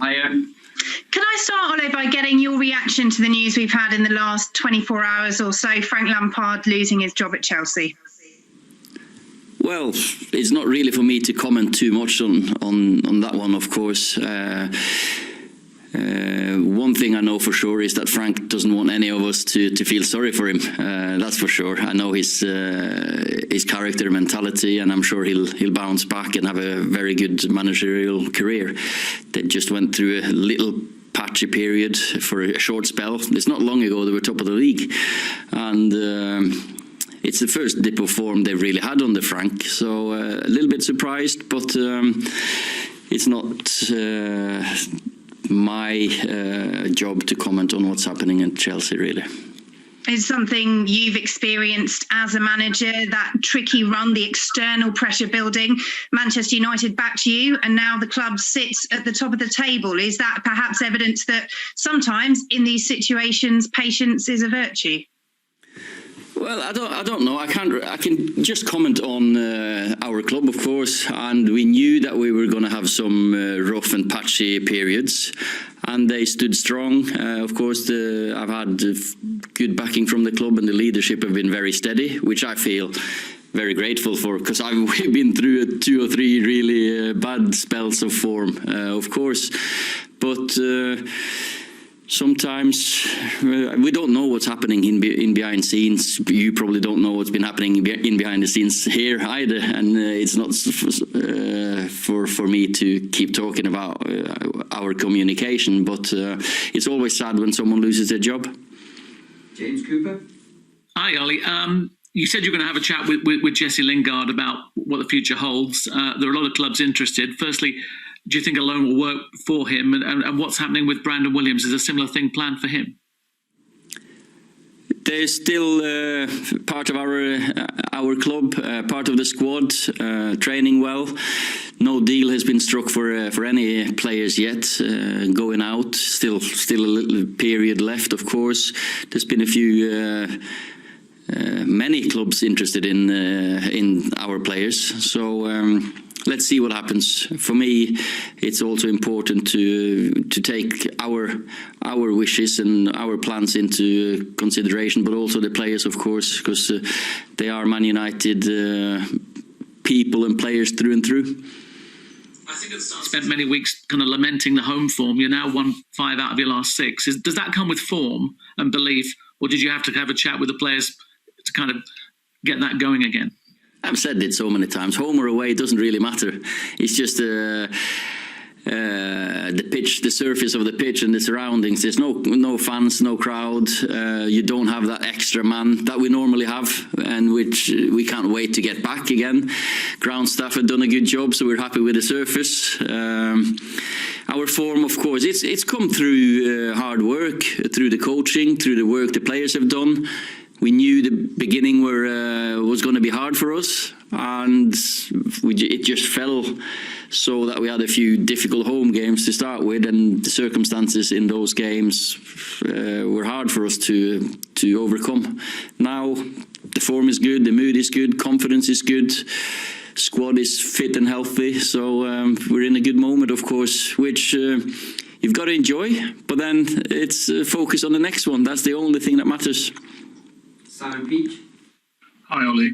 Hiya. Can I start, Ole, by getting your reaction to the news we've had in the last 24 hours or so, Frank Lampard losing his job at Chelsea? Well, it's not really for me to comment too much on that one, of course. One thing I know for sure is that Frank doesn't want any of us to feel sorry for him. That's for sure. I know his character, mentality, and I'm sure he'll bounce back and have a very good managerial career. They just went through a little patchy period for a short spell. It's not long ago they were top of the league, and it's the first dip of form they've really had under Frank. So a little bit surprised, but it's not my job to comment on what's happening at Chelsea, really. Is something you've experienced as a manager, that tricky run, the external pressure building? Manchester United backed you, and now the club sits at the top of the table. Is that perhaps evidence that sometimes in these situations patience is a virtue? Well, I don't know. I can just comment on our club, of course, and we knew that we were going to have some rough and patchy periods, and they stood strong. Of course, I've had good backing from the club, and the leadership have been very steady, which I feel very grateful for, because we've been through 2 or 3 really bad spells of form, of course, but sometimes we don't know what's happening in behind the scenes. You probably don't know what's been happening in behind the scenes here either, and it's not for me to keep talking about our communication, but it's always sad when someone loses their job. James Cooper. Hi, Ollie. You said you're going to have a chat with Jesse Lingard about what the future holds. There are a lot of clubs interested. Firstly, do you think a loan will work for him? And what's happening with Brandon Williams? Is a similar thing planned for him? There's still part of our club, part of the squad, training well. No deal has been struck for any players yet going out. Still a little period left, of course. There's been a few. Many clubs interested in our players, so let's see what happens. For me, it's also important to take our wishes and our plans into consideration, but also the players, of course, because they are Man United people and players through and through. I think it's spent many weeks kind of lamenting the home form. You're now won 5 out of your last 6. Does that come with form and belief, or did you have to have a chat with the players to kind of get that going again? I've said it so many times. Home or away, it doesn't really matter. It's just the pitch, the surface of the pitch and the surroundings. There's no fans, no crowd. You don't have that extra man that we normally have, and which we can't wait to get back again. Ground staff have done a good job, so we're happy with the surface. Our form, of course, it's come through hard work, through the coaching, through the work the players have done. We knew the beginning was going to be hard for us, and it just fell so that we had a few difficult home games to start with, and the circumstances in those games were hard for us to overcome. Now the form is good, the mood is good, confidence is good, squad is fit and healthy, so we're in a good moment, of course, which you've got to enjoy, but then it's focus on the next one. That's the only thing that matters. Simon Peach. Hi, Ollie.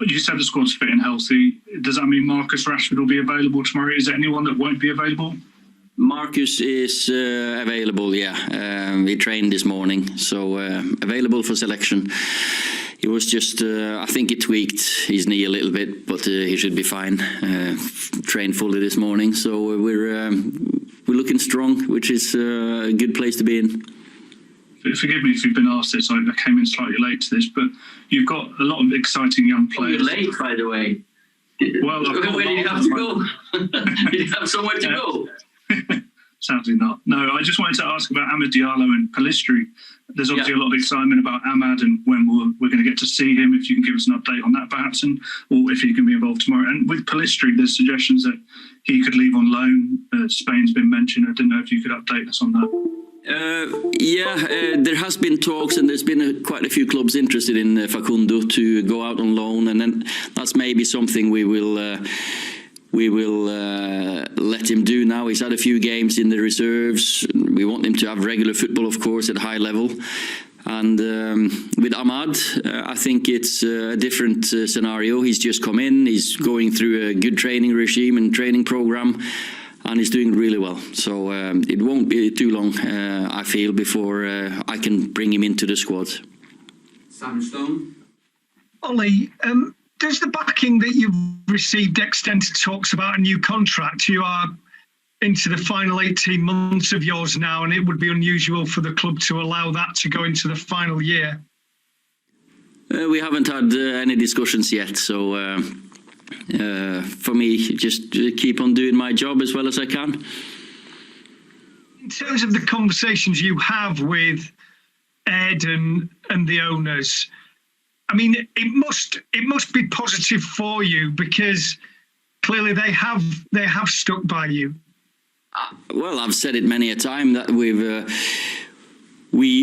You said the squad's fit and healthy. Does that mean Marcus Rashford will be available tomorrow? Is there anyone that won't be available? Marcus is available, yeah. He trained this morning, so available for selection. He was just, I think he tweaked his knee a little bit, but he should be fine. Trained fully this morning, so we're looking strong, which is a good place to be in. Forgive me if you've been asked this, I came in slightly late to this, but you've got a lot of exciting young players. You're late, by the way. Well, where did you have to go? Did you have somewhere to go? Sadly not. No, I just wanted to ask about Amad Diallo and Pellistri. There's obviously a lot of excitement about Amad and when we're going to get to see him. If you can give us an update on that, perhaps, or if he can be involved tomorrow. And with Pellistri, there's suggestions that he could leave on loan. Spain's been mentioned. I didn't know if you could update us on that. There has been talks, and there's been quite a few clubs interested in Facundo to go out on loan, and then that's maybe something we will we will let him do now. He's had a few games in the reserves. We want him to have regular football, of course, at a high level. And with Ahmad, I think it's a different scenario. He's just come in, he's going through a good training regime and training program, and he's doing really well. So it won't be too long, I feel, before I can bring him into the squad. Sam Stone. Ollie, does the backing that you've received extend to talks about a new contract? You are into the final 18 months of yours now, and it would be unusual for the club to allow that to go into the final year. We haven't had any discussions yet, so for me, just keep on doing my job as well as I can. In terms of the conversations you have with Ed and the owners, I mean, it must be positive for you, because clearly they have stuck by you. Well, I've said it many a time that we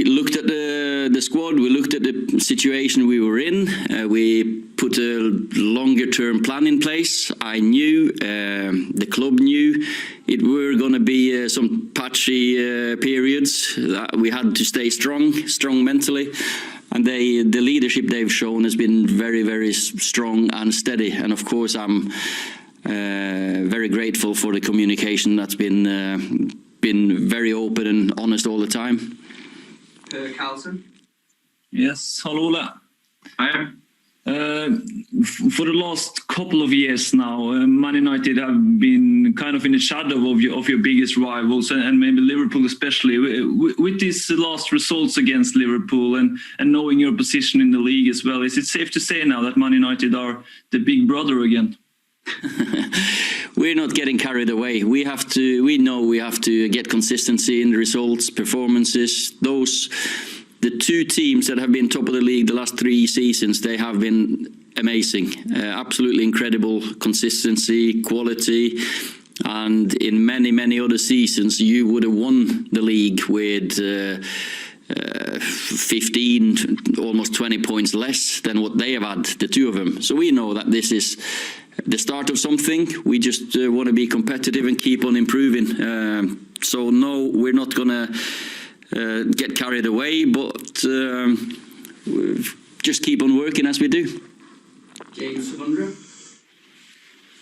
looked at the squad, we looked at the situation we were in, we put a longer term plan in place. I knew, the club knew, it were going to be some patchy periods. That we had to stay strong mentally. And the leadership they've shown has been very, very strong and steady. And of course, I'm very grateful for the communication that's been very open and honest all the time. Carlson. Yes, hello Ola. For the last couple of years now, Man United have been kind of in the shadow of your biggest rivals, and maybe Liverpool especially. With these last results against Liverpool and knowing your position in the league as well, is it safe to say now that Man United are the big brother again? We're not getting carried away. We know we have to get consistency in the results, performances. The two teams that have been top of the league the last 3 seasons, they have been amazing. Absolutely incredible consistency, quality. And in many, many other seasons, you would have won the league with 15, almost 20 points less than what they have had, the two of them. So we know that this is the start of something. We just want to be competitive and keep on improving. So no, we're not going to get carried away, but just keep on working as we do. James Savundra.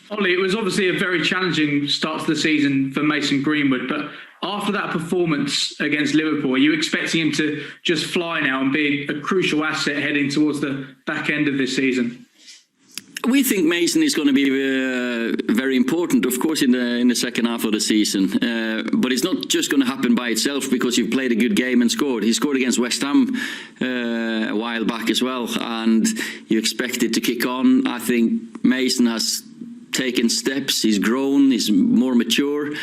Ollie, it was obviously a very challenging start to the season for Mason Greenwood, but after that performance against Liverpool, are you expecting him to just fly now and be a crucial asset heading towards the back end of this season? We think Mason is going to be very important, of course, in the second half of the season. But it's not just going to happen by itself because you've played a good game and scored. He scored against West Ham a while back as well, and you expect it to kick on. I think Mason has taken steps. He's grown. He's more mature,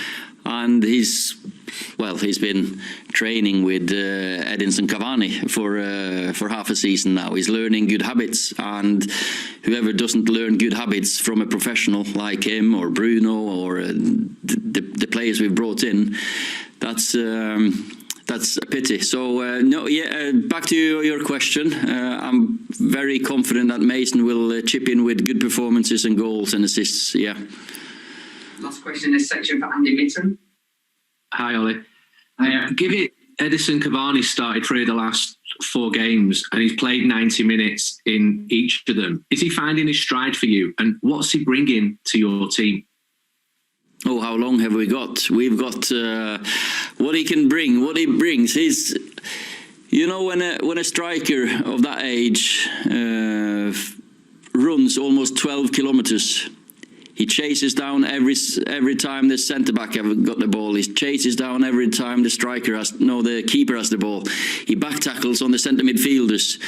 and he's been training with Edinson Cavani for half a season now. He's learning good habits, and whoever doesn't learn good habits from a professional like him or Bruno or the players we've brought in, that's a pity. So back to your question. I'm very confident that Mason will chip in with good performances and goals and assists. Yeah. Last question in this section for Andy Mitten. Hi, Ollie. Give it, Edinson Cavani started 3 of the last 4 games and he's played 90 minutes in each of them. Is he finding his stride for you? And what's he bringing to your team? Oh, how long have we got? We've got what he can bring, what he brings. He's, when a striker of that age runs almost 12 kilometers, he chases down every time the centre-back have got the ball. He chases down every time the keeper has the ball. He back tackles on the centre midfielders.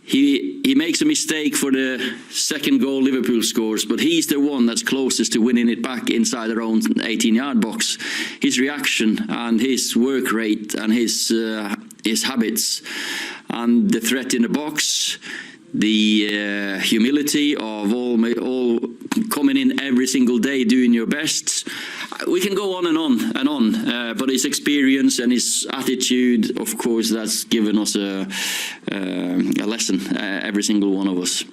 He makes a mistake for the second goal Liverpool scores, but he's the one that's closest to winning it back inside their own 18-yard box. His reaction and his work rate and his habits and the threat in the box, the humility of all coming in every single day doing your best. We can go on and on, but his experience and his attitude, of course, that's given us a lesson, every single one of us.